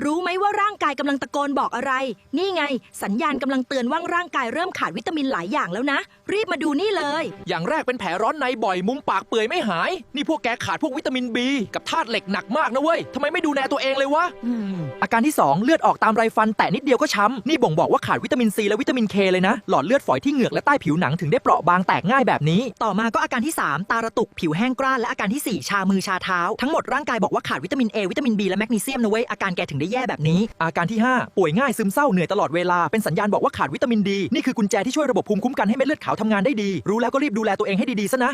รู้ไหมว่าร่างกายกำลังตะโกนบอกอะไรนี่ไงสัญญาณกำลังเตือนว่าร่างกายเริ่มขาดวิตามินหลายอย่างแล้วนะรีบมาดูนี่เลยอย่างแรกเป็นแผลร้อนในบ่อยมุมปากเปื่อยไม่หายนี่พวกแกขาดพวกวิตามิน B กับธาตุเหล็กหนักมากนะเว้ยทำไมไม่ดูแลตัวเองเลยวะอาการที่ 2 เลือดออกตามไรฟันแต่นิดเดียวก็ช้ำนี่บ่งบอกว่าขาดวิตามิน C และวิตามิน K เลยนะหลอดเลือดฝอยที่เหงือกและใต้ผิวหนังถึงได้เปราะบางแตกง่ายแบบนี้ต่อมาก็อาการที่ 3 ตากระตุกผิวแห้งกร้านและอาการที่ 4 ชามือชาเท้าทั้งหมดร่างกายบอกว่าขาดวิตามิน A วิตามิน B และแมกนีเซียมนะเว้ยอาการแกถึงได้แย่แบบนี้อาการที่ 5 ป่วยง่ายซึมเศร้าเหนื่อยตลอดเวลาเป็นสัญญาณบอกว่าขาดวิตามินดีนี่คือกุญแจที่ช่วยระบบภูมิคุ้มกันให้เม็ดเลือดขาวทำงานได้ดีรู้แล้วก็รีบดูแลตัวเองให้ดีๆซะนะ